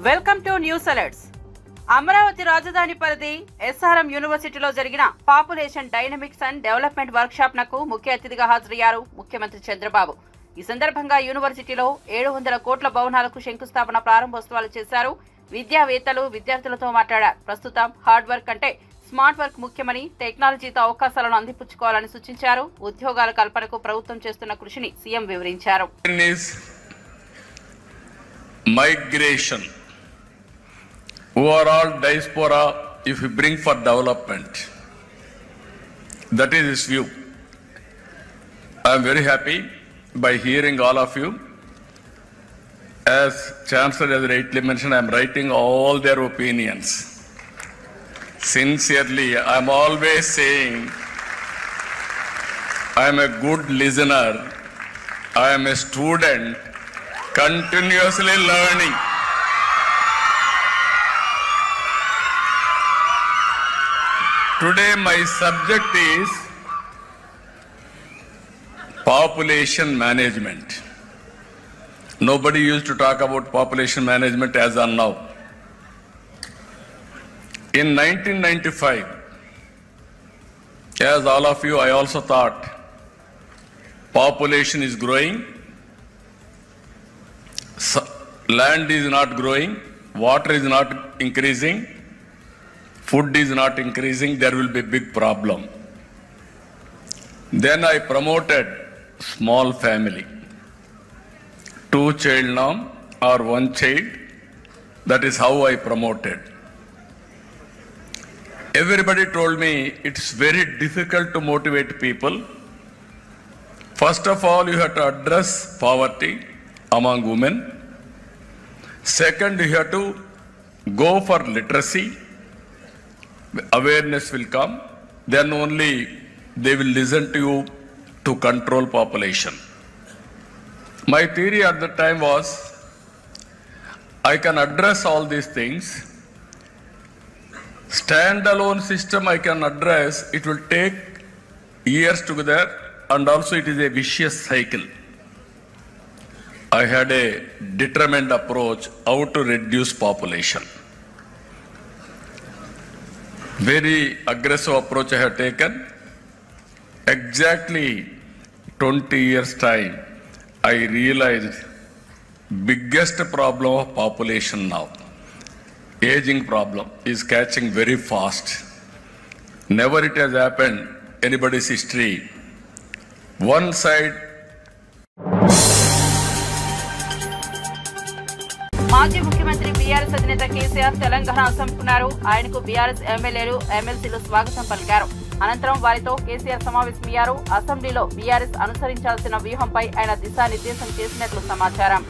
Welcome to news alerts. Amaravati రాజధాని పరిధి SRM యూనివర్సిటీలో జరిగిన population dynamics and development work shop నకు ముఖ్య అతిథిగా హాజరయ్యారు ముఖ్యమంత్రి చంద్రబాబు. ఈ సందర్భంగా యూనివర్సిటీలో 700 కోట్ల భవనాలకు శంకుస్థాపన ప్రారంభోత్సవాలు చేశారు. విద్యావేత్తలు విద్యార్థులతో మాట్లాడారు. ప్రస్తుతం హార్డ్ వర్క్ అంటే స్మార్ట్ వర్క్ ముఖ్యమని, టెక్నాలజీతో అవకాశాలను అందిపుచ్చుకోవాలని సూచించారు. ఉద్యోగాల కల్పనకు ప్రభుత్వం చేస్తున్న కృషిని సీఎం వివరించారు. Migration, overall diaspora, if you bring for development, that is his view. I am very happy by hearing all of you. As Chancellor has rightly mentioned, I am writing all their opinions. Sincerely, I am always saying, I am a good listener, I am a student, continuously learning. Today my subject is population management. Nobody used to talk about population management as on now. In 1995, as all of you, I also thought population is growing. Land is not growing, water is not increasing, food is not increasing, there will be a big problem. Then I promoted small family, 2 child norm or 1 child. That is how I promoted. Everybody told me it's very difficult to motivate people. First of all, you have to address poverty among women. Second, you have to go for literacy. Awareness will come. Then only they will listen to you to control population. My theory at the time was, I can address all these things. Standalone system I can address. It will take years together, and also it is a vicious cycle. I had a determined approach how to reduce population. Very aggressive approach I have taken. Exactly 20 years time, I realized biggest problem of population now, aging problem, is catching very fast. Never it has happened anybody's history. One side. మాజీ ముఖ్యమంత్రి BRS అధినేత కేసీఆర్ తెలంగాణ అసెంబ్లీకున్నారు. ఆయనకు BRS ఎమ్మెల్యేలు ఎమ్మెల్సీలు స్వాగతం పలికారు. అనంతరం వారితో కేసీఆర్ సమావేశమయ్యారు. అసెంబ్లీలో బీఆర్ఎస్ అనుసరించాల్సిన వ్యూహంపై ఆయన దిశానిర్దేశం చేసినట్లు సమాచారం.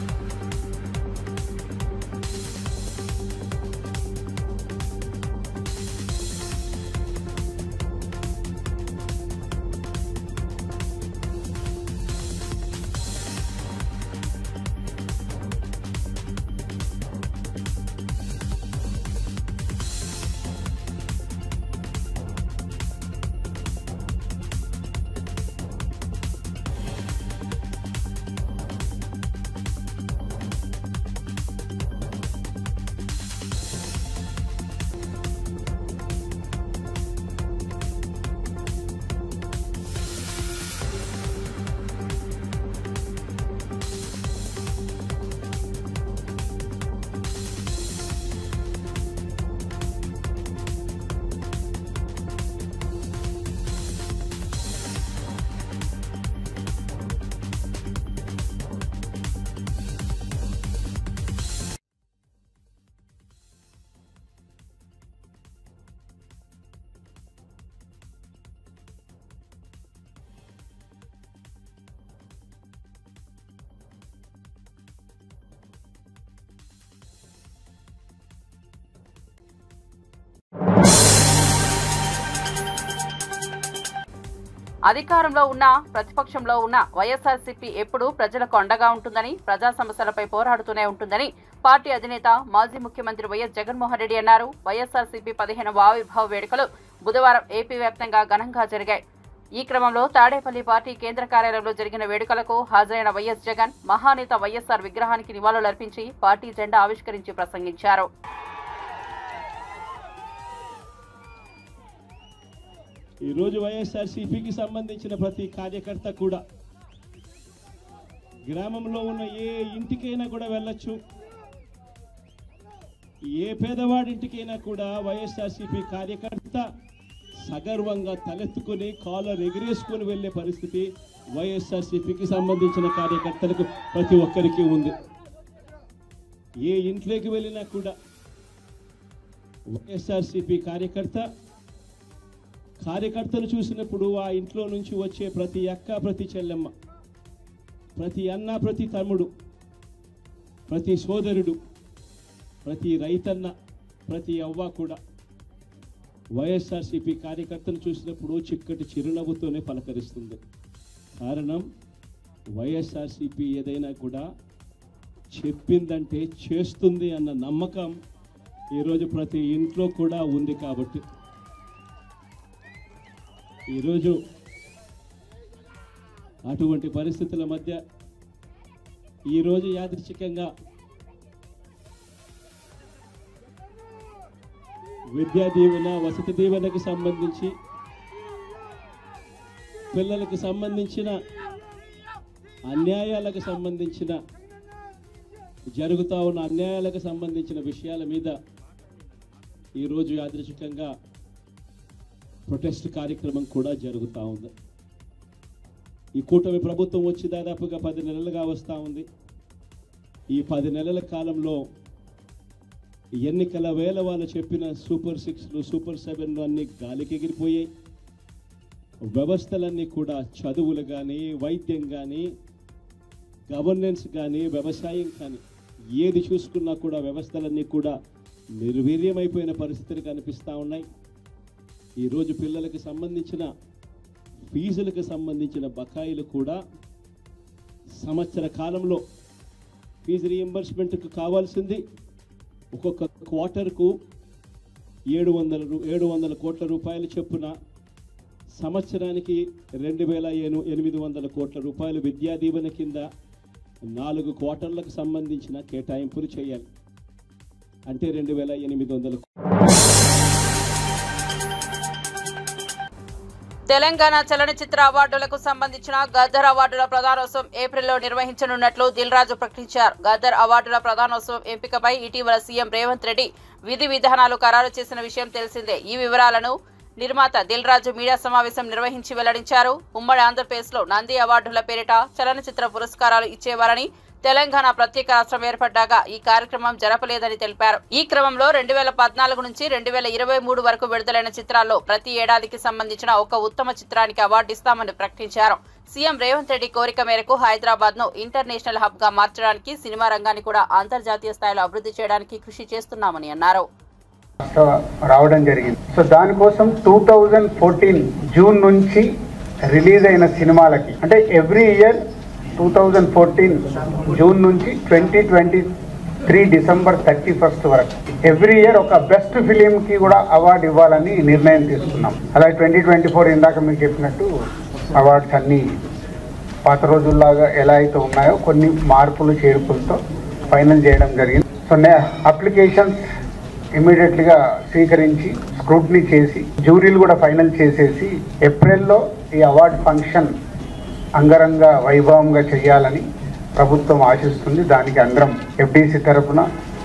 అధికారంలో ఉన్న ప్రతిపక్షంలో ఉన్న వైఎస్ఆర్సీపీ ఎప్పుడూ ప్రజలకు అండగా ఉంటుందని, ప్రజా సమస్యలపై పోరాడుతూనే ఉంటుందని పార్టీ అధినేత మాజీ ముఖ్యమంత్రి వైఎస్ జగన్మోహన్ రెడ్డి అన్నారు. వైఎస్ఆర్సీపీ 15వ ఆవిర్భావ వేడుకలు బుధవారం ఏపీ వ్యాప్తంగా ఘనంగా జరిగాయి. ఈ క్రమంలో తాడేపల్లి పార్టీ కేంద్ర కార్యాలయంలో జరిగిన వేడుకలకు హాజరైన వైఎస్ జగన్ మహానేత వైఎస్ఆర్ విగ్రహానికి నివాళులర్పించి పార్టీ జెండా ఆవిష్కరించి ప్రసంగించారు. ఈ రోజు వైఎస్ఆర్సీపీకి సంబంధించిన ప్రతి కార్యకర్త కూడా గ్రామంలో ఉన్న ఏ ఇంటికైనా కూడా వెళ్ళొచ్చు. ఏ పేదవాడింటికైనా కూడా వైఎస్ఆర్సీపీ కార్యకర్త సగర్వంగా తలెత్తుకుని కాలర్ ఎగిరేసుకుని వెళ్ళే పరిస్థితి వైఎస్ఆర్సీపీకి సంబంధించిన కార్యకర్తలకు ప్రతి ఒక్కరికి ఉంది. ఏ ఇంట్లోకి వెళ్ళినా కూడా వైఎస్ఆర్సీపీ కార్యకర్తను చూసినప్పుడు ఆ ఇంట్లో నుంచి వచ్చే ప్రతి అక్క, ప్రతి చెల్లెమ్మ, ప్రతి అన్న, ప్రతి తమ్ముడు, ప్రతి సోదరుడు, ప్రతి రైతన్న, ప్రతి అవ్వ కూడా వైఎస్ఆర్సీపీ కార్యకర్తను చూసినప్పుడు చిక్కటి చిరునవ్వుతోనే పలకరిస్తుంది. కారణం వైఎస్ఆర్సీపీ ఏదైనా కూడా చెప్పిందంటే చేస్తుంది అన్న నమ్మకం ఈరోజు ప్రతి ఇంట్లో కూడా ఉంది. కాబట్టి ఈరోజు అటువంటి పరిస్థితుల మధ్య ఈరోజు యాదృచ్ఛికంగా విద్యా దీవెన, వసతి దీవెనకు సంబంధించి, పిల్లలకు సంబంధించిన అన్యాయాలకు సంబంధించిన, జరుగుతూ ఉన్న అన్యాయాలకు సంబంధించిన విషయాల మీద ఈరోజు యాదృచ్ఛికంగా ప్రొటెస్ట్ కార్యక్రమం కూడా జరుగుతూ ఉంది. ఈ కూటమి ప్రభుత్వం వచ్చి దాదాపుగా 10 నెలలుగా వస్తూ ఉంది. ఈ 10 నెలల కాలంలో ఎన్నికల వేళ వాళ్ళు చెప్పిన సూపర్ 6లు, సూపర్ 7లు అన్నీ గాలికి ఎగిరిపోయాయి. వ్యవస్థలన్నీ కూడా చదువులు కానీ, వైద్యం కానీ, గవర్నెన్స్ కానీ, వ్యవసాయం కానీ ఏది చూసుకున్నా కూడా వ్యవస్థలన్నీ కూడా నిర్వీర్యమైపోయిన పరిస్థితులు కనిపిస్తూ ఉన్నాయి. ఈరోజు పిల్లలకు సంబంధించిన ఫీజులకు సంబంధించిన బకాయిలు కూడా సంవత్సర కాలంలో ఫీజు రీయింబర్స్మెంట్కు కావాల్సింది ఒక్కొక్క క్వార్టర్కు 700 కోట్ల రూపాయలు చొప్పున సంవత్సరానికి 2,800 కోట్ల రూపాయలు విద్యా దీవెన కింద 4 క్వార్టర్లకు సంబంధించిన కేటాయింపులు చేయాలి. అంటే 2,800. తెలంగాణ చలనచిత్ర అవార్డులకు సంబంధించిన గద్దర్ అవార్డుల ప్రదానోత్సవం ఏప్రిల్లో నిర్వహించనున్నట్లు దిల్ రాజు ప్రకటించారు. గద్దర్ అవార్డుల ప్రదానోత్సవం ఎంపికపై ఇటీవల సీఎం రేవంత్ రెడ్డి విధి విధానాలు ఖరారు చేసిన విషయం తెలిసిందే. ఈ వివరాలను నిర్మాత దిల్ రాజు మీడియా సమావేశం నిర్వహించి వెల్లడించారు. ఉమ్మడి ఆంధ్రప్రదేశ్లో నంది అవార్డుల పేరిట చలనచిత్ర పురస్కారాలు ఇచ్చేవారని, తెలంగాణ ప్రత్యేక రాష్ట్రం ఏర్పడ్డాక ఈ కార్యక్రమం జరపలేదని తెలిపారు. ఈ క్రమంలో 2014 నుంచి 2023 వరకు విడుదలైన చిత్రాల్లో ప్రతి ఏడాదికి సంబంధించిన ఒక ఉత్తమ చిత్రానికి అవార్డు ఇస్తామని ప్రకటించారు. సీఎం రేవంత్ రెడ్డి కోరిక మేరకు హైదరాబాద్ ను ఇంటర్నేషనల్ హబ్ గా మార్చడానికి, సినిమా రంగాన్ని కూడా అంతర్జాతీయ స్థాయిలో అభివృద్ధి చేయడానికి కృషి చేస్తున్నామని అన్నారు. రావడం జరిగింది. సో దానికోసం 2014 జూన్ నుంచి రిలీజ్ అయిన సినిమాలకి, అంటే ఎవ్రీ ఇయర్ 2014 జూన్ నుంచి 2023 డిసెంబర్ 31 వరకు ఎవ్రీ ఇయర్ ఒక బెస్ట్ ఫిలింకి కూడా అవార్డు ఇవ్వాలని నిర్ణయం తీసుకున్నాం. అలాగే 2024 ఇందాక మీకు చెప్పినట్టు అవార్డ్స్ అన్నీ పాత రోజుల్లాగా ఎలా అయితే ఉన్నాయో కొన్ని మార్పులు చేర్పులతో ఫైనల్ చేయడం జరిగింది. సో అప్లికేషన్స్ ఇమీడియట్గా స్వీకరించి స్క్రూటినీ చేసి జ్యూరీలు కూడా ఫైనల్ చేసేసి ఏప్రిల్లో ఈ అవార్డు ఫంక్షన్ అంగరంగ వైభవంగా చేయాలని ప్రభుత్వం ఆశిస్తుంది. దానికి అందరం ఎఫ్డీసీ తరఫున,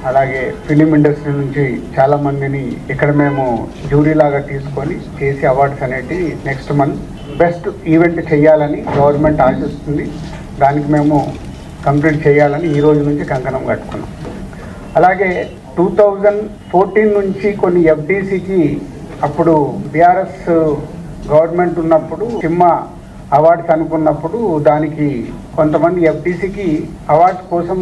అలాగే ఫిలిం ఇండస్ట్రీ నుంచి చాలా మందిని ఇక్కడ మేము జ్యూరీ లాగా తీసుకొని చేసి అవార్డ్స్ అనేటివి నెక్స్ట్ మంత్ బెస్ట్ ఈవెంట్ చేయాలని గవర్నమెంట్ ఆశిస్తుంది. దానికి మేము కంప్లీట్ చేయాలని ఈ రోజు నుంచి కంకణం కట్టుకున్నాం. అలాగే 2014 నుంచి కొన్ని ఎఫ్డీసీకి, అప్పుడు బీఆర్ఎస్ గవర్నమెంట్ ఉన్నప్పుడు సినిమా అవార్డ్స్ అనుకున్నప్పుడు దానికి కొంతమంది ఎఫ్డీసీకి అవార్డ్స్ కోసం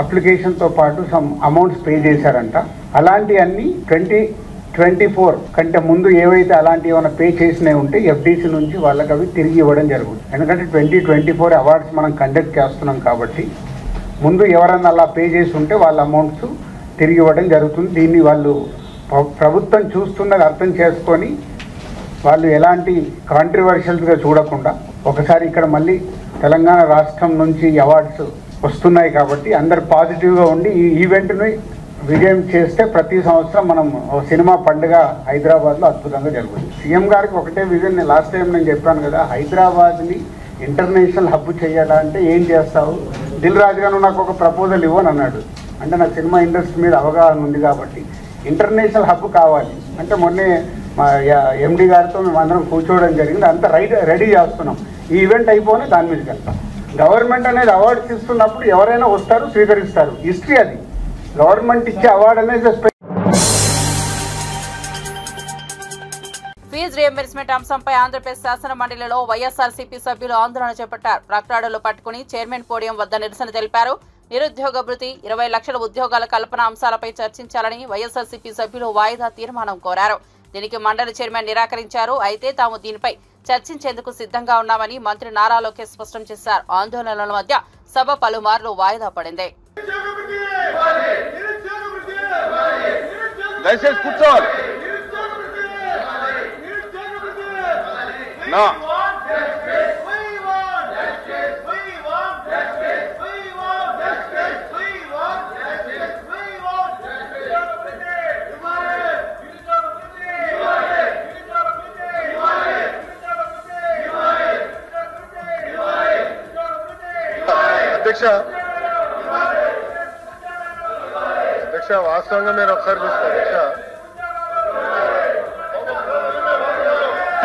అప్లికేషన్తో పాటు సమ్ అమౌంట్స్ పే చేశారంట. అలాంటివన్నీ 2024 కంటే ముందు ఏవైతే అలాంటివి ఏమైనా పే చేసినవి ఉంటే ఎఫ్డీసీ నుంచి వాళ్ళకి అవి తిరిగి ఇవ్వడం జరుగుతుంది. ఎందుకంటే 2024 అవార్డ్స్ మనం కండక్ట్ చేస్తున్నాం కాబట్టి ముందు ఎవరన్నా అలా పే చేసి ఉంటే వాళ్ళ అమౌంట్స్ తిరిగి ఇవ్వడం జరుగుతుంది. దీన్ని వాళ్ళు ప్రభుత్వం చూస్తున్నది అర్థం చేసుకొని వాళ్ళు ఎలాంటి కాంట్రవర్షియల్స్గా చూడకుండా ఒకసారి ఇక్కడ మళ్ళీ తెలంగాణ రాష్ట్రం నుంచి అవార్డ్స్ వస్తున్నాయి కాబట్టి అందరు పాజిటివ్గా ఉండి ఈ ఈవెంట్ని విజయం చేస్తే ప్రతి సంవత్సరం మనం సినిమా పండుగ హైదరాబాద్లో అద్భుతంగా జరుగుతుంది. సీఎం గారికి ఒకటే విజన్, లాస్ట్ టైం నేను చెప్పాను కదా, హైదరాబాద్ని ఇంటర్నేషనల్ హబ్ చేయాలంటే ఏం చేస్తావు, దిల్ రాజు గారు నాకు ఒక ప్రపోజల్ ఇవ్వని అన్నాడు. అంటే నాకు సినిమా ఇండస్ట్రీ మీద అవగాహన ఉంది కాబట్టి ఇంటర్నేషనల్ హబ్ కావాలి అంటే మొన్నే మా ఎండి గారితో మేము అందరం కూర్చోవడం జరిగింది. అంతా రెడీ చేస్తున్నాం. ఈ ఈవెంట్ అయిపోయి దాని మీదకి వెళ్తాం. గవర్నమెంట్ అనేది అవార్డ్స్ ఇస్తున్నప్పుడు ఎవరైనా వస్తారు, స్వీకరిస్తారు. హిస్టరీ అది. గవర్నమెంట్ ఇచ్చే అవార్డు అనేది ఫీజు రియంబర్స్మెంట్ అంశంపై ఆంధ్రప్రదేశ్ శాసన మండలిలో వైఎస్ఆర్సీపీ సభ్యులు ఆందోళన చేపట్టారు. ప్రకటనలు పట్టుకుని చైర్మన్ పోడియం వద్ద నిరసన తెలిపారు. నిరుద్యోగ భృతి, 20 లక్షల ఉద్యోగాల కల్పన అంశాలపై చర్చించాలని వైఎస్ఆర్సీపీ సభ్యులు వాయిదా తీర్మానం కోరారు. దీనికి మండలి చైర్మన్ నిరాకరించారు. అయితే తాము దీనిపై చర్చించేందుకు సిద్ధంగా ఉన్నామని మంత్రి నారా లోకేష్ స్పష్టం చేశారు. ఆందోళనల మధ్య సభ పలుమార్లు వాయిదా పడింది. అధ్యక్ష వాస్తవంగా మీరు ఒకసారి చూస్తే అధ్యక్ష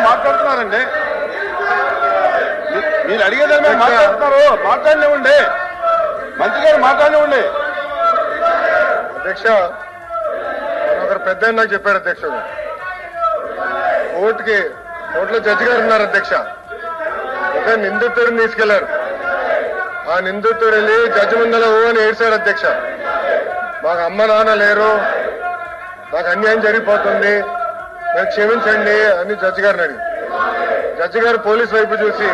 మాట్లాడుతున్నారండి, మీరు అడిగేదాన్ని మీరు మాట్లాడుతున్నారు, మాట్లాడినివ్వండి, మంత్రి గారు మాట్లాడినివ్వండి. అధ్యక్ష ఒకరు పెద్ద నాకు చెప్పారు అధ్యక్షుడు, కోర్టులో జడ్జి గారు ఉన్నారు అధ్యక్ష, ఒక నిందితుడిని తీసుకెళ్లారు. ఆ నిందితుడు వెళ్ళి జడ్జి ముందర ఓ అని ఏడ్చాడు అధ్యక్ష. మాకు అమ్మ నాన్న లేరు, మాకు అన్యాయం జరిగిపోతుంది, నాకు క్షమించండి అని జడ్జి గారిని అడిగి, జడ్జి గారు పోలీసు వైపు చూసి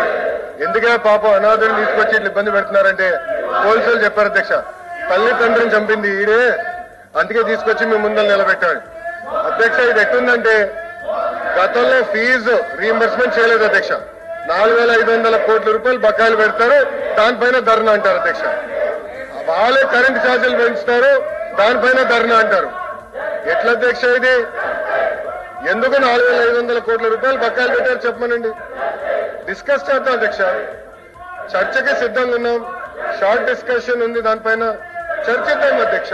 ఎందుకే పాపం అనాథుని తీసుకొచ్చి ఇట్లా ఇబ్బంది పెడుతున్నారంటే పోలీసులు చెప్పారు అధ్యక్ష, తల్లి తండ్రిని చంపింది ఈడే, అందుకే తీసుకొచ్చి మీ ముందర నిలబెట్టాడు. అధ్యక్ష ఇది ఎట్టుందంటే గతంలో ఫీజు రీఎంబర్స్మెంట్ చేయలేదు అధ్యక్ష. 4,500 కోట్ల రూపాయలు బకాయిలు పెడతారు, దానిపైన ధర్నా అంటారు అధ్యక్ష. వాళ్ళే కరెంట్ ఛార్జీలు పెంచుతారు, దానిపైన ధర్నా అంటారు. ఎట్లా అధ్యక్ష ఇది? ఎందుకు 4,500 కోట్ల రూపాయలు బకాయిలు పెట్టారు చెప్పమనండి, డిస్కస్ చేద్దాం అధ్యక్ష. చర్చకి సిద్ధంగా ఉన్నాం, షార్ట్ డిస్కషన్ ఉంది, దానిపైన చర్చిద్దాం అధ్యక్ష.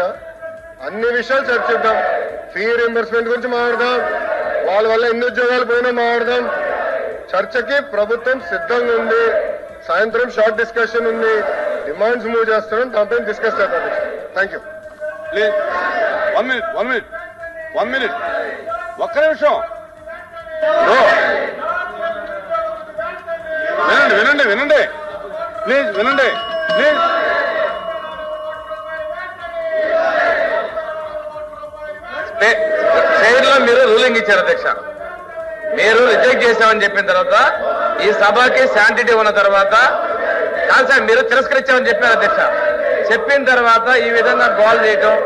అన్ని విషయాలు చర్చిద్దాం. ఫీ రీఎంబర్స్మెంట్ గురించి మాట్లాడదాం, వాళ్ళ వల్ల ఎన్ని ఉద్యోగాలు పోయినా మాట్లాడదాం. చర్చకి ప్రభుత్వం సిద్ధంగా ఉంది. సాయంత్రం షార్ట్ డిస్కషన్ ఉంది, డిమాండ్స్ మూవ్ చేస్తున్నాం, దానిపైన డిస్కస్ చేద్దాం అధ్యక్ష. Thank you. ప్లీజ్ 1 minute ఒక్క నిమిషం వినండి ప్లీజ్ వినండి ప్లీజ్. చైర్లో మీరు రూలింగ్ ఇచ్చారు అధ్యక్ష, మీరు రిజెక్ట్ చేశామని చెప్పిన తర్వాత ఈ సభకి శాంటిటీ ఉన్న తర్వాత కాదు సార్ మీరు తిరస్కరించామని చెప్పారు అధ్యక్ష. చెప్పిన తర్వాత ఈ విధంగా గోల్ చేయటం.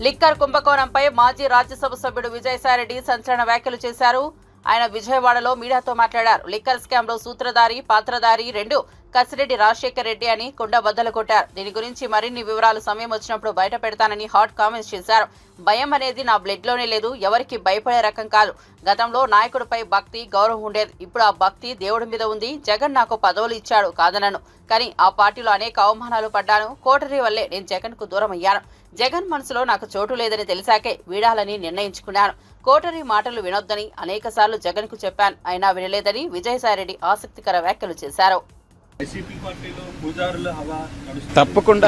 లిక్కర్ కుంభకోణంపై మాజీ రాజ్యసభ సభ్యుడు విజయసాయిరెడ్డి సంచలన వ్యాఖ్యలు చేశారు. ఆయన విజయవాడలో మీడియాతో మాట్లాడారు. లిక్కర్ స్కామ్ లో సూత్రధారి, పాత్రధారి రెండు కసిరెడ్డి రాజశేఖర్ రెడ్డి అని కుండ బద్దలు కొట్టారు. దీని గురించి మరిన్ని వివరాలు సమయం వచ్చినప్పుడు బయట పెడతానని హాట్ కామెంట్స్ చేశారు. భయం అనేది నా బ్లడ్ లోనే లేదు, ఎవరికి భయపడే రకం కాదు. గతంలో నాయకుడిపై భక్తి, గౌరవం ఉండేది, ఇప్పుడు ఆ భక్తి దేవుడి మీద ఉంది. జగన్ నాకు పదవులు ఇచ్చాడు కాదనను, కానీ ఆ పార్టీలో అనేక అవమానాలు పడ్డాను. కోటరీ వల్లే నేను జగన్ కు దూరం అయ్యాను. జగన్ మనసులో నాకు చోటు లేదని తెలిసాకే వీడాలని నిర్ణయించుకున్నాను. కోటరీ మాటలు వినొద్దని అనేకసార్లు జగన్ కు చెప్పాను, అయినా వినలేదని విజయసాయిరెడ్డి ఆసక్తికర వ్యాఖ్యలు చేశారు. తప్పకుండా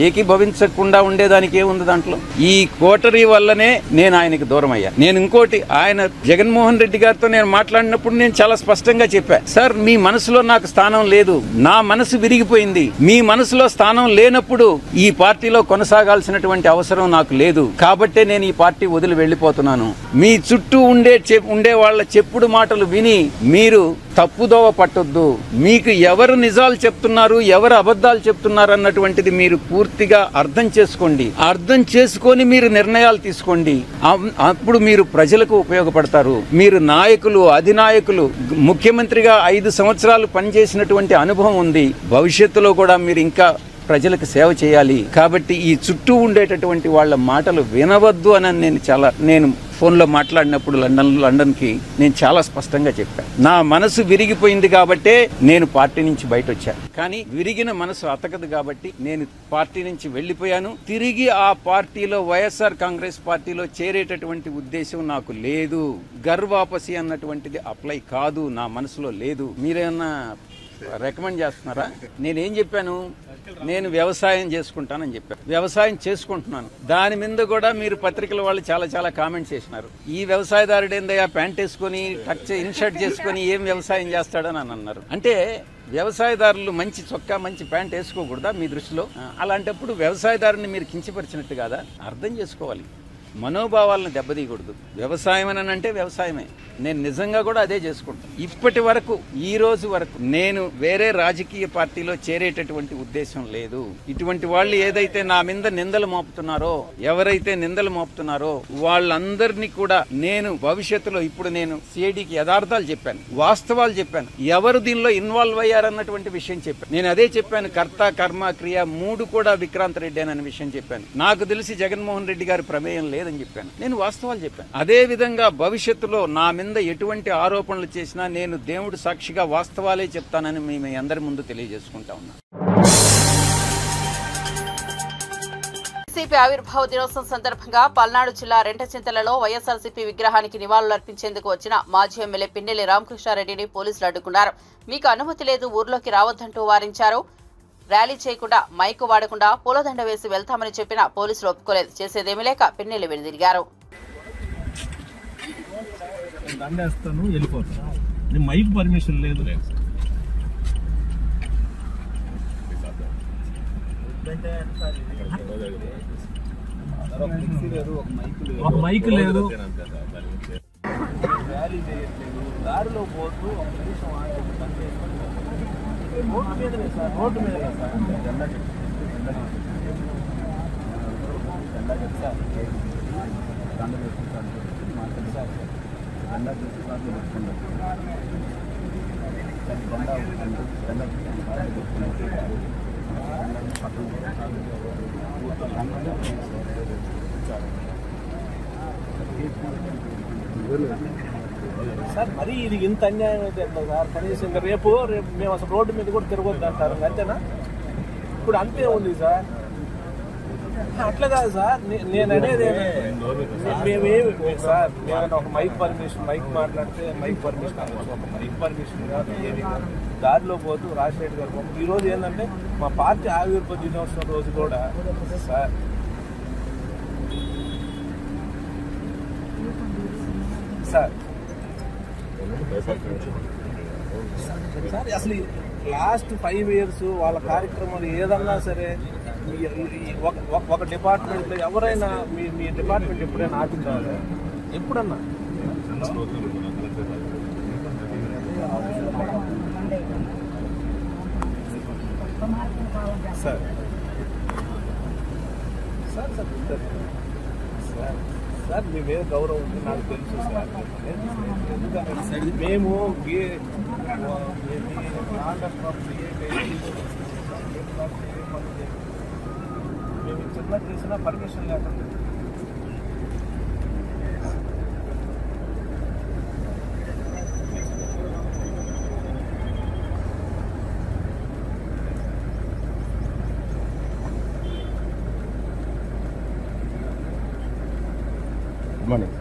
ఏకీభవించకుండా ఉండేదానికి ఏముంది దాంట్లో. ఈ కోటరీ వల్లనే నేను ఆయనకి దూరం అయ్యా. నేను ఇంకోటి, ఆయన జగన్మోహన్ రెడ్డి గారితో నేను మాట్లాడినప్పుడు నేను చాలా స్పష్టంగా చెప్పా, సార్ మీ మనసులో నాకు స్థానం లేదు, నా మనసు విరిగిపోయింది. మీ మనసులో స్థానం లేనప్పుడు ఈ పార్టీలో కొనసాగాల్సినటువంటి అవసరం నాకు లేదు, కాబట్టే నేను ఈ పార్టీ వదిలి వెళ్లిపోతున్నాను. మీ చుట్టూ ఉండే వాళ్ళ చెప్పుడు మాటలు విని మీరు తప్పుదోవ పట్టొద్దు. మీకు ఎవరు నిజాలు చెప్తున్నారు, ఎవరు అబద్ధాలు చెప్తున్నారు అన్నటువంటిది మీరు పూర్తిగా అర్థం చేసుకోండి. అర్థం చేసుకొని మీరు నిర్ణయాలు తీసుకోండి. అప్పుడు మీరు ప్రజలకు ఉపయోగపడతారు. మీరు నాయకులు, అధినాయకులు, ముఖ్యమంత్రిగా 5 సంవత్సరాలు పనిచేసినటువంటి అనుభవం ఉంది. భవిష్యత్తులో కూడా మీరు ఇంకా ప్రజలకు సేవ చేయాలి. కాబట్టి ఈ చుట్టూ ఉండేటటువంటి వాళ్ళ మాటలు వినవద్దు అని నేను ఫోన్లో మాట్లాడినప్పుడు లండన్కి నేను చాలా స్పష్టంగా చెప్పాను. నా మనసు విరిగిపోయింది కాబట్టే నేను పార్టీ నుంచి బయట వచ్చాను. కానీ విరిగిన మనసు అతకదు కాబట్టి నేను పార్టీ నుంచి వెళ్ళిపోయాను. తిరిగి ఆ పార్టీలో వైఎస్ఆర్ కాంగ్రెస్ పార్టీలో చేరేటటువంటి ఉద్దేశం నాకు లేదు. గర్వాపసి అన్నటువంటిది అప్లై కాదు, నా మనసులో లేదు. మీరేమన్నా రికమెండ్ చేస్తున్నారా? నేనేం చెప్పాను? నేను వ్యవసాయం చేసుకుంటానని చెప్పాను. వ్యవసాయం చేసుకుంటున్నాను. దాని మీద కూడా మీరు పత్రికల వాళ్ళు చాలా కామెంట్స్ చేసినారు. ఈ వ్యవసాయదారుడు ఏందయ్యా ప్యాంట్ వేసుకొని ఇన్షర్ట్ చేసుకొని ఏం వ్యవసాయం చేస్తాడని అన్నారు. అంటే వ్యవసాయదారులు మంచి చొక్కా, మంచి ప్యాంట్ వేసుకోకూడదా మీ దృష్టిలో? అలాంటప్పుడు వ్యవసాయదారుని మీరు కించపరిచినట్టు కాదా? అర్థం చేసుకోవాలి. మనోభావాలను దెబ్బతీయకూడదు. వ్యవసాయం అని అంటే వ్యవసాయమే. నేను నిజంగా కూడా అదే చేసుకుంటాను. ఇప్పటి వరకు, ఈ రోజు వరకు నేను వేరే రాజకీయ పార్టీలో చేరేటటువంటి ఉద్దేశం లేదు. ఇటువంటి వాళ్ళు ఏదైతే నా మీద నిందలు మోపుతున్నారో, ఎవరైతే నిందలు మోపుతున్నారో వాళ్ళందరినీ కూడా నేను భవిష్యత్తులో, ఇప్పుడు నేను సిఐడికి యథార్థాలు చెప్పాను, వాస్తవాలు చెప్పాను, ఎవరు దీనిలో ఇన్వాల్వ్ అయ్యారన్నటువంటి విషయం చెప్పాను. నేను అదే చెప్పాను. కర్త, కర్మ, క్రియ 3 కూడా విక్రాంత్ రెడ్డి అనే విషయం చెప్పాను. నాకు తెలిసి జగన్మోహన్ రెడ్డి గారి ప్రమేయం లేదని చెప్పాను. నేను వాస్తవాలు చెప్పాను. అదే విధంగా భవిష్యత్తులో నా మీద ఎటువంటి ఆరోపణలు చేసినా నేను దేవుడు సాక్షిగా వాస్తవాలే చెప్తానని మీ అందరి ముందు తెలియజేసుకుంటా ఉన్నా. వైసీపీ ఆవిర్భావ దినోత్సవం సందర్భంగా పల్నాడు జిల్లా రెంటచింతలలో వైఎస్ఆర్సీపీ విగ్రహానికి నివాళులర్పించేందుకు వచ్చిన మాజీ ఎమ్మెల్యే పిన్నెల్లి రామకృష్ణారెడ్డిని పోలీసులు అడ్డుకున్నారు. మీకు అనుమతి లేదు, ఊర్లోకి రావద్దంటూ వారించారు. ర్యాలీ చేయకుండా, మైకు వాడకుండా పూలదండ వేసి వెళ్తామని చెప్పినా పోలీసులు ఒప్పుకోలేదు. చేసేదేమీ లేక పిన్నెల్లి వెనుదిరిగారు. దండేస్తాను, వెళ్ళిపోతాను. మైక్ పర్మిషన్ లేదు. ఒక మైక్ లేదు, ర్యాలీ చేయట్లేదు, దారిలో పోతూ ఒక నిమిషం రోడ్డు మీదనే సార్, రోడ్డు మీదనే సార్. జెండా సార్, దండ వేసుకుంటాను మాకు సార్. జెండా తీసుకుంటాను పెట్టుకుంటాను. జెండా జెండా సార్, మరీ ఇది ఇంత అన్యాయం అయితే ఎట్లా సార్? కనీసం ఇంకా రేపు మేము అసలు రోడ్డు మీద కూడా తిరగొద్దు అంటారు, అంతేనా? ఇప్పుడు అంతే ఉంది సార్. అట్లా కాదు సార్, నేను అనేది మేమేమి సార్, మేము ఒక మైక్ పర్మిషన్, మైక్ మాట్లాడితే మైక్ పర్మిషన్, ఒక మైక్ పర్మిషన్ కాదు, ఏది కాదు. దారిలో పోతూ రాజశేఖర్ గారు ఈరోజు ఏంటంటే మా పార్టీ ఆవిర్భావ దినోత్సవం రోజు కూడా సార్ సార్ సార్ అసలు లాస్ట్ 5 years వాళ్ళ కార్యక్రమాలు ఏదన్నా సరే ఒక డిపార్ట్మెంట్లో ఎవరైనా మీ డిపార్ట్మెంట్ ఎప్పుడైనా ఆపిందా? ఎప్పుడన్నా సార్ సార్ సార్ సార్ మీ మీద గౌరవం ఉంది, నాకు తెలుసు సార్. మేము మేము చిన్న చేసిన పర్మిషన్ లేకుండా మార్నింగ్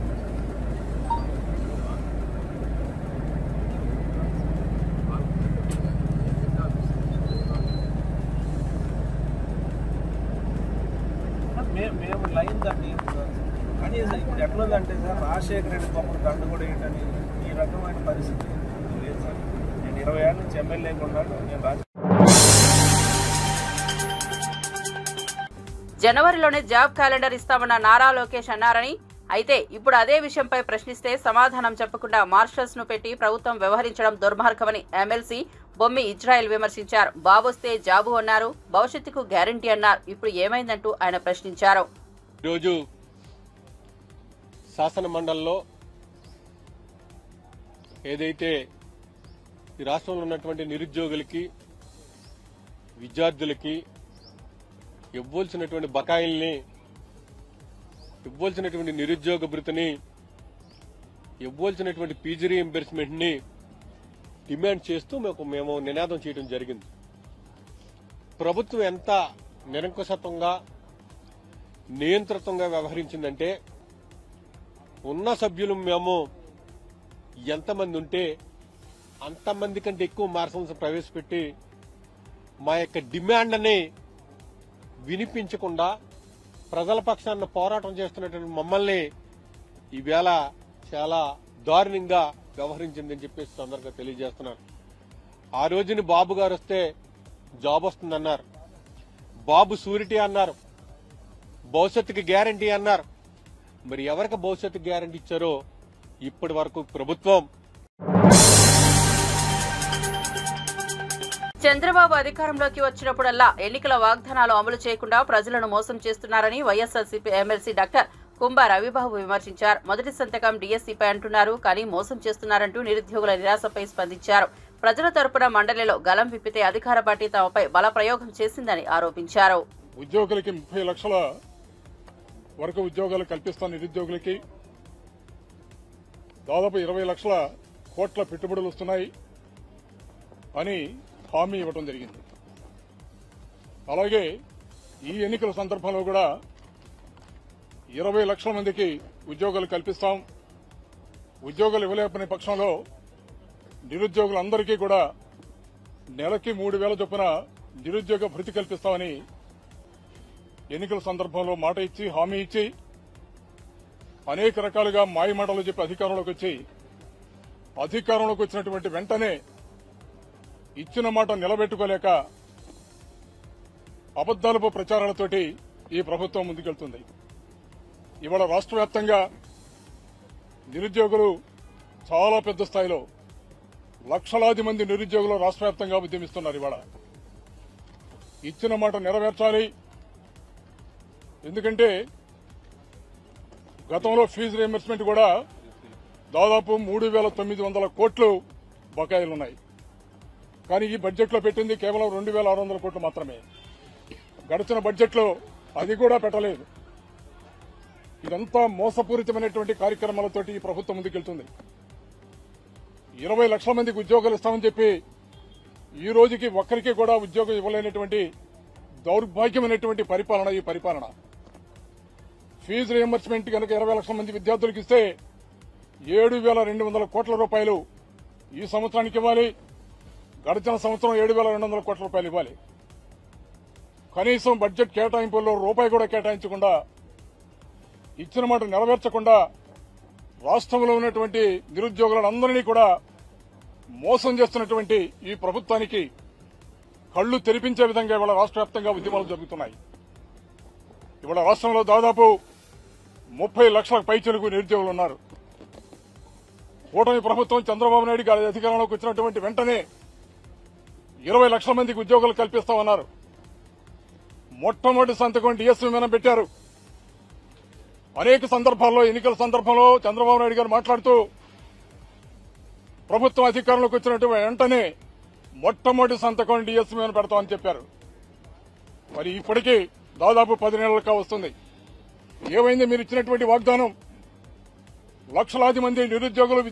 మేము లైన్ దాన్ని కనీసం ఇప్పుడు ఎట్లుందంటే సార్, రాజశేఖర రెడ్డి పాపం దండ కూడా ఏంటని ఈ రకమైన పరిస్థితి లేదు సార్. నేను 20 ఏళ్ళ నుంచి ఎమ్మెల్యేగా ఉన్నాను. నేను జనవరిలోనే జాబ్ క్యాలెండర్ ఇస్తామన్న నారా లోకేష్ అన్నారని, అయితే ఇప్పుడు అదే విషయంపై ప్రశ్నిస్తే సమాధానం చెప్పకుండా మార్షల్స్ ను పెట్టి ప్రభుత్వం వ్యవహరించడం దుర్మార్గమని ఎమ్మెల్సీ బొమ్మి ఇజ్రాయెల్ విమర్శించారు. బాబొస్తే జాబు అన్నారు, భవిష్యత్తుకు గ్యారంటీ అన్నారు. ఇప్పుడు ఏమైందంటూ ఆయన ప్రశ్నించారు. ఈరోజు శాసన మండలిలో ఏదైతే ఈ రాష్ట్రంలో ఉన్నటువంటి నిరుద్యోగులకి, విద్యార్థులకి ఇవ్వాల్సినటువంటి బకాయిల్ని, ఇవ్వాల్సినటువంటి నిరుద్యోగ భృతిని, ఇవ్వాల్సినటువంటి పీజీ రీయింబర్స్మెంట్ ని డిమాండ్ చేస్తూ మేము నినాదం చేయడం జరిగింది. ప్రభుత్వం ఎంత నిరంకుశత్వంగా, నియంత్రితంగా వ్యవహరించిందంటే ఉన్న సభ్యులు మేము ఎంతమంది ఉంటే అంతమంది కంటే ఎక్కువ మార్షల్స్ ప్రవేశపెట్టి మా యొక్క డిమాండ్ని వినిపించకుండా ప్రజల పక్షాన పోరాటం చేస్తున్నటువంటి మమ్మల్ని ఈవేళ చాలా దారుణంగా వ్యవహరించిందని చెప్పేసి తొందరగా తెలియజేస్తున్నారు. ఆ రోజుని బాబు గారు వస్తే జాబ్ వస్తుందన్నారు, బాబు షూరిటీ అన్నారు, భవిష్యత్తుకి గ్యారంటీ అన్నారు. మరి ఎవరికి భవిష్యత్తుకి గ్యారంటీ ఇచ్చారో ఇప్పటి వరకు ప్రభుత్వం. చంద్రబాబు అధికారంలోకి వచ్చినప్పుడల్లా ఎన్నికల వాగ్దానాలు అమలు చేయకుండా ప్రజలను మోసం చేస్తున్నారని వైఎస్ఆర్సీపీ ఎమ్మెల్సీ డాక్టర్ కుంభా రవిబాబు విమర్శించారు. మొదటి సంతకం డీఎస్సీపై అంటున్నారు, కానీ మోసం చేస్తున్నారంటూ నిరుద్యోగుల నిరాశపై స్పందించారు. ప్రజల తరపున మండలిలో గలం విప్పితే అధికార పార్టీ తమపై బల ప్రయోగం చేసిందని ఆరోపించారు. ఉద్యోగులకి 30 లక్షల వరకు ఉద్యోగాలు కల్పిస్తున్న నిరుద్యోగులకి దాదాపు 20 లక్షల కోట్ల పెట్టుబడులు వస్తున్నాయి అని హామీ ఇవ్వడం జరిగింది. అలాగే ఈ ఎన్నికల సందర్భంలో కూడా 20 లక్షల మందికి ఉద్యోగాలు కల్పిస్తాం, ఉద్యోగాలు ఇవ్వలేకపోయిన పక్షంలో నిరుద్యోగులందరికీ కూడా నెలకి 3,000 చొప్పున నిరుద్యోగ భృతి కల్పిస్తామని ఎన్నికల సందర్భంలో మాట ఇచ్చి, హామీ ఇచ్చి అనేక రకాలుగా మాయమాటలు చెప్పి అధికారంలోకి వచ్చినటువంటి వెంటనే ఇచ్చిన మాట నిలబెట్టుకోలేక అబద్దాలపు ప్రచారాలతోటి ఈ ప్రభుత్వం ముందుకెళ్తుంది. ఇవాళ రాష్ట్ర వ్యాప్తంగా నిరుద్యోగులు చాలా పెద్ద స్థాయిలో లక్షలాది మంది నిరుద్యోగులు రాష్ట్ర వ్యాప్తంగా ఉద్యమిస్తున్నారు. ఇవాళ ఇచ్చిన మాట నెరవేర్చాలి. ఎందుకంటే గతంలో ఫీజు రీయింబర్స్మెంట్ కూడా దాదాపు 3,900 కోట్లు బకాయిలున్నాయి. కానీ ఈ బడ్జెట్లో పెట్టింది కేవలం 2,600 కోట్లు మాత్రమే. గడిచిన బడ్జెట్లో అది కూడా పెట్టలేదు. ఇదంతా మోసపూరితమైనటువంటి కార్యక్రమాలతోటి ఈ ప్రభుత్వం ముందుకెళ్తుంది. 20 లక్షల మందికి ఉద్యోగాలు ఇస్తామని చెప్పి ఈ రోజుకి ఒక్కరికి కూడా ఉద్యోగం ఇవ్వలేనటువంటి దౌర్భాగ్యమైనటువంటి పరిపాలన ఈ పరిపాలన. ఫీజు రీయింబర్స్మెంట్ కనుక 20 లక్షల మంది విద్యార్థులకు ఇస్తే 7,200 కోట్ల రూపాయలు ఈ సంవత్సరానికి ఇవ్వాలి. గడిచిన సంవత్సరం 7,200 కోట్ల రూపాయలు ఇవ్వాలి. కనీసం బడ్జెట్ కేటాయింపుల్లో రూపాయి కూడా కేటాయించకుండా, ఇచ్చిన మాట నెరవేర్చకుండా రాష్ట్రంలో ఉన్నటువంటి నిరుద్యోగులందరినీ కూడా మోసం చేస్తున్నటువంటి ఈ ప్రభుత్వానికి కళ్లు తెరిపించే విధంగా ఇవాళ రాష్ట్ర వ్యాప్తంగా ఉద్యమాలు జరుగుతున్నాయి. ఇవాళ రాష్ట్రంలో దాదాపు 30 లక్షల పైచిలుకు నిరుద్యోగులు ఉన్నారు. కూటమి ప్రభుత్వం చంద్రబాబు నాయుడు గారి అధికారంలోకి వచ్చినటువంటి వెంటనే 20 లక్షల మందికి ఉద్యోగాలు కల్పిస్తామన్నారు. మొట్టమొదటి సంతకం డీఎస్సీ మీద పెట్టారు. అనేక సందర్భాల్లో, ఎన్నికల సందర్భంలో చంద్రబాబు నాయుడు గారు మాట్లాడుతూ ప్రభుత్వం అధికారంలోకి వచ్చినటువంటి వెంటనే మొట్టమొదటి సంతకం డీఎస్సీ మీద పెడతామని చెప్పారు. మరి ఇప్పటికీ దాదాపు 10 నెలలుగా వస్తుంది. ఏమైంది మీరు ఇచ్చినటువంటి వాగ్దానం? లక్షలాది మంది నిరుద్యోగులు.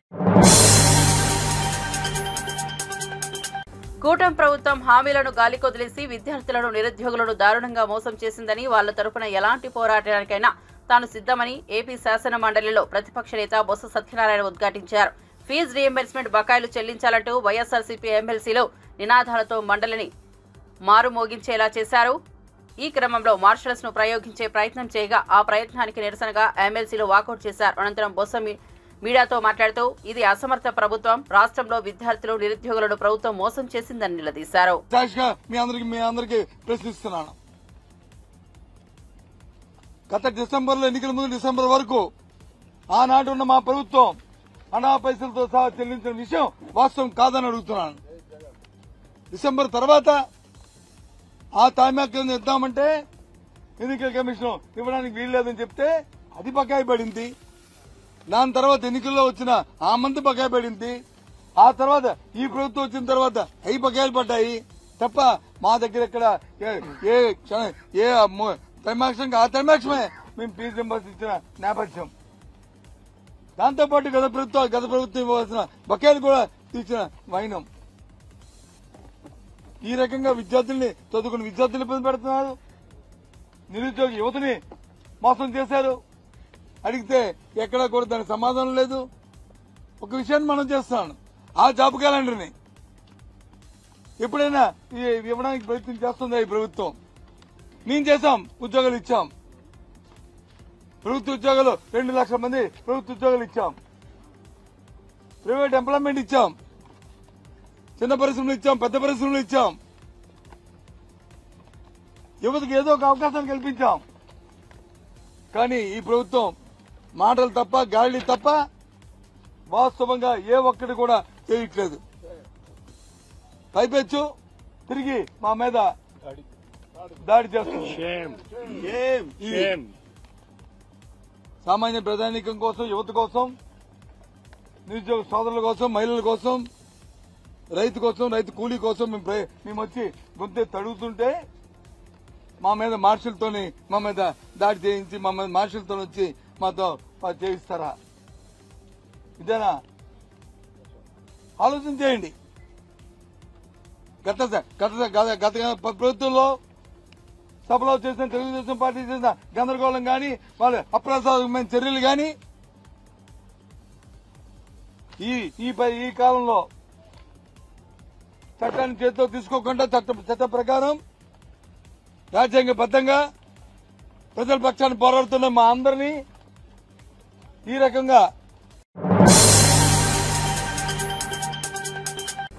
కూటమి ప్రభుత్వం హామీలను గాలికొదిలేసి విద్యార్థులను, నిరుద్యోగులను దారుణంగా మోసం చేసిందని, వాళ్ల తరపున ఎలాంటి పోరాటానికైనా తాను సిద్దమని ఏపీ శాసన మండలిలో ప్రతిపక్ష నేత బొత్స సత్యనారాయణ ఉద్ఘాటించారు. ఫీజు రీయింబర్స్మెంట్ బకాయిలు చెల్లించాలంటూ వైఎస్ఆర్సీపీ ఎమ్మెల్సీలు నినాదాలతో మండలిని మారుమోగించేలా చేశారు. ఈ క్రమంలో మార్షల్స్ ను ప్రయోగించే ప్రయత్నం చేయగా ఆ ప్రయత్నానికి నిరసనగా ఎమ్మెల్సీలు వాకౌట్ చేశారు. అనంతరం బొత్స మీడియాతో మాట్లాడుతూ ఇది అసమర్థ ప్రభుత్వం, రాష్ట్రంలో విద్యార్థులు, నిరుద్యోగులను ప్రభుత్వం మోసం చేసిందని నిలదీశారు. మీ అందరికీ ప్రశ్నిస్తున్నాను. గత డిసెంబర్లో ఎన్నికల ముందు డిసెంబర్ వరకు ఆనాడు ఉన్న మా ప్రభుత్వం అనా పైసలతో సహా చెల్లించిన విషయం వాస్తవం కాదని అడుగుతున్నాను. డిసెంబర్ తర్వాత ఆ తామ్యాక్యం ఇద్దామంటే ఎన్నికల కమిషన్ ఇవ్వడానికి వీల్లేదని చెప్తే అది బకాయి పడింది. దాని తర్వాత ఎన్నికల్లో వచ్చిన ఆ మంది బకాయి పడింది. ఆ తర్వాత ఈ ప్రభుత్వం వచ్చిన తర్వాత అవి బకాయిలు పడ్డాయి తప్ప మా దగ్గర ఇక్కడ ఏ త్రైమాక్షం ఆ త్రైమాక్షమే మేము ఫీజు రింబర్స్ ఇచ్చిన నేపథ్యం. దాంతోపాటు గత ప్రభుత్వం ఇవ్వాల్సిన బకాయిలు కూడా తీర్చిన వైనం. ఈ రకంగా విద్యార్థుల్ని చదువుకున్న విద్యార్థులు ఇబ్బంది పెడుతున్నారు. నిరుద్యోగ యువతని మోసం చేశారు. అడిగితే ఎక్కడా కూడా దానికి సమాధానం లేదు. ఒక విషయాన్ని మనం చేస్తాను, ఆ జాబ్ క్యాలెండర్ని ఎప్పుడైనా ఇవ్వడానికి ప్రయత్నం చేస్తుందా ఈ ప్రభుత్వం? మేము చేశాం, ఉద్యోగాలు ఇచ్చాం. ప్రభుత్వ ఉద్యోగాలు 2 లక్షల మంది ప్రభుత్వ ఉద్యోగాలు ఇచ్చాం. ప్రైవేట్ ఎంప్లాయ్మెంట్ ఇచ్చాం. చిన్న పరిశ్రమలు ఇచ్చాం, పెద్ద పరిశ్రమలు ఇచ్చాం. యువతకు ఏదో ఒక అవకాశాన్ని కల్పించాం. కానీ ఈ ప్రభుత్వం మాటలు తప్ప గాలి తప్ప వాస్తవంగా ఏ ఒక్కటి కూడా చేయట్లేదు. పైపెచ్చు తిరిగి మా మీద దాడి చేస్తుంది. సామాన్య ప్రజానీకం కోసం, యువత కోసం, నిరుద్యోగ సోదరుల కోసం, మహిళల కోసం, రైతు కోసం, రైతు కూలీ కోసం మేము వచ్చి గొంతెత్తి అడుగుతుంటే మా మీద మార్షల్తోని మా మీద దాడి చేయించి మా మీద మార్షల్తో వచ్చి మాతో చేయిస్తారా? ఇదేనా? ఆలోచన చేయండి. గత ప్రభుత్వంలో సభలో చేసిన తెలుగుదేశం పార్టీ చేసిన గందరగోళం గాని, వాళ్ళ అప్రసాదమైన చర్యలు గాని ఈ కాలంలో చట్టాన్ని చేతితో తీసుకోకుండా చట్ట ప్రకారం రాజ్యాంగబద్దంగా ప్రజల పక్షాన్ని పోరాడుతున్న మా అందరినీ ఈ రకంగా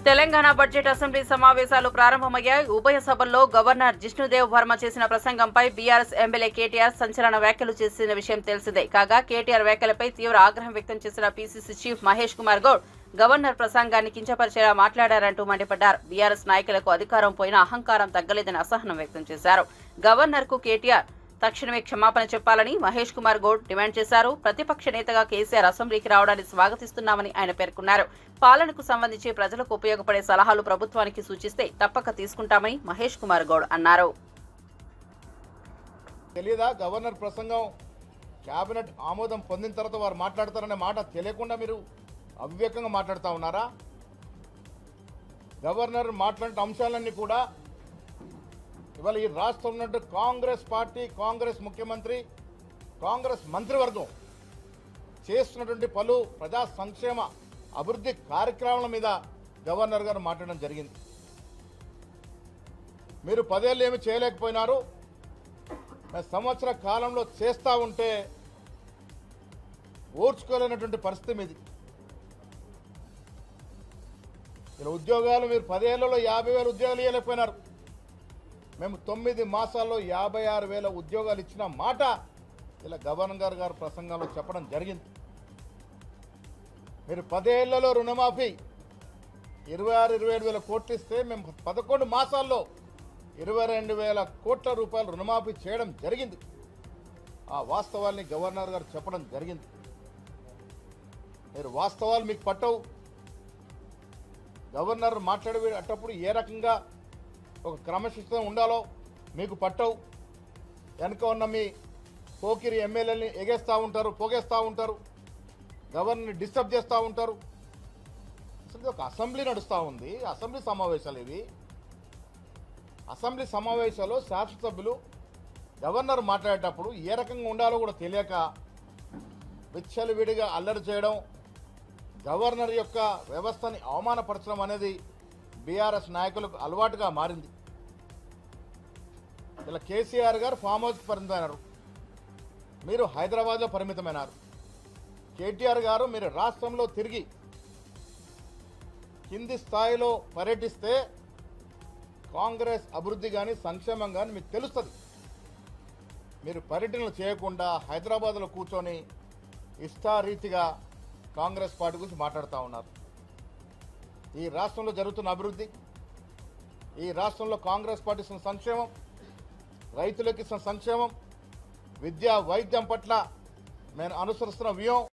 తెలంగాణ బడ్జెట్ అసెంబ్లీ సమావేశాలు ప్రారంభమయ్యాయి. ఉభయ సభల్లో గవర్నర్ జిష్ణుదేవ్ వర్మ చేసిన ప్రసంగంపై బీఆర్ఎస్ ఎమ్మెల్యే కేటీఆర్ సంచలన వ్యాఖ్యలు చేసిన విషయం తెలిసిందే. కాగా కేటీఆర్ వ్యాఖ్యలపై తీవ్ర ఆగ్రహం వ్యక్తం చేసిన PCC chief Mahesh Kumar Goud governor ప్రసంగాన్ని కించపరిచేలా మాట్లాడారంటూ మండిపడ్డారు. బీఆర్ఎస్ నాయకులకు అధికారం పోయినా అహంకారం తగ్గలేదని అసహనం వ్యక్తం చేశారు. గవర్నర్ కు కేటీఆర్ తక్షణమే క్షమాపణ చెప్పాలని మహేష్ కుమార్ గౌడ్ డిమాండ్ చేశారు. ప్రతిపక్ష నేతగా కేసీఆర్ అసెంబ్లీకి రావడాన్ని స్వాగతిస్తున్నామని ఆయన పేర్కొన్నారు. పాలనకు సంబంధించి ప్రజలకు ఉపయోగపడే సలహాలు ప్రభుత్వానికి సూచిస్తే తప్పక తీసుకుంటామని మహేష్ కుమార్ గౌడ్ అన్నారు. తెలియదా గవర్నర్ ప్రసంగం కేబినెట్ ఆమోదం పొందిన తర్వాత వారు మాట్లాడతారనే మాట తెలియకుండా మీరు అవివేకంగా మాట్లాడుతూ ఉన్నారా? గవర్నర్ మాట్లాడిన అంశాలన్నీ కూడా ఇవాళ ఈ రాష్ట్రంలో ఉన్నట్టు కాంగ్రెస్ పార్టీ, కాంగ్రెస్ ముఖ్యమంత్రి, కాంగ్రెస్ మంత్రివర్గం చేస్తున్నటువంటి పలు ప్రజా సంక్షేమ అభివృద్ధి కార్యక్రమాల మీద గవర్నర్ గారు మాట్లాడడం జరిగింది. మీరు 10 ఏళ్ళు ఏమి చేయలేకపోయినారు, సంవత్సర కాలంలో చేస్తూ ఉంటే ఓర్చుకోలేనటువంటి పరిస్థితి మీది. ఇలా ఉద్యోగాలు మీరు 10 ఏళ్లలో 50,000 ఉద్యోగాలు ఇవ్వలేకపోయినారు. మేము 9 మాసాల్లో 56,000 ఉద్యోగాలు ఇచ్చిన మాట ఇలా గవర్నర్ గారు ప్రసంగంలో చెప్పడం జరిగింది. మీరు 10 ఏళ్లలో రుణమాఫీ 26-27,000 కోట్లు ఇస్తే మేము 11 మాసాల్లో 22,000 కోట్ల రూపాయలు రుణమాఫీ చేయడం జరిగింది. ఆ వాస్తవాల్ని గవర్నర్ గారు చెప్పడం జరిగింది. మీరు వాస్తవాలు మీకు పట్టవు. గవర్నర్ మాట్లాడేటప్పుడు ఏ రకంగా ఒక క్రమశిక్షణ ఉండాలో మీకు పట్టవు. వెనక ఉన్న మీ పోకిరి ఎమ్మెల్యేలని ఎగేస్తూ ఉంటారు, పోగేస్తూ ఉంటారు, గవర్నర్ని డిస్టర్బ్ చేస్తూ ఉంటారు. అసలు ఒక అసెంబ్లీ నడుస్తూ ఉంది, అసెంబ్లీ సమావేశాలు ఇవి. అసెంబ్లీ సమావేశాల్లో శాసనసభ్యులు గవర్నర్ మాట్లాడేటప్పుడు ఏ రకంగా ఉండాలో కూడా తెలియక విచ్చలవిడిగా అల్లరి చేయడం, గవర్నర్ యొక్క వ్యవస్థని అవమానపరచడం అనేది బీఆర్ఎస్ నాయకులకు అలవాటుగా మారింది. ఇలా కేసీఆర్ గారు ఫామ్ హౌస్కి పరిమితమైనారు, మీరు హైదరాబాద్లో పరిమితమైనారు. కేటీఆర్ గారు మీరు రాష్ట్రంలో తిరిగి కింది స్థాయిలో పర్యటిస్తే కాంగ్రెస్ అభివృద్ధి కానీ సంక్షేమం కానీ మీకు తెలుస్తుంది. మీరు పర్యటనలు చేయకుండా హైదరాబాద్లో కూర్చొని ఇష్టారీతిగా కాంగ్రెస్ పార్టీ గురించి మాట్లాడుతూ ఉన్నారు. ఈ రాష్ట్రంలో జరుగుతున్న అభివృద్ధి, ఈ రాష్ట్రంలో కాంగ్రెస్ పార్టీ ఇస్తున్న సంక్షేమం, రైతులకు ఇస్తున్న సంక్షేమం, విద్యా వైద్యం పట్ల మేము అనుసరిస్తున్న వ్యూహం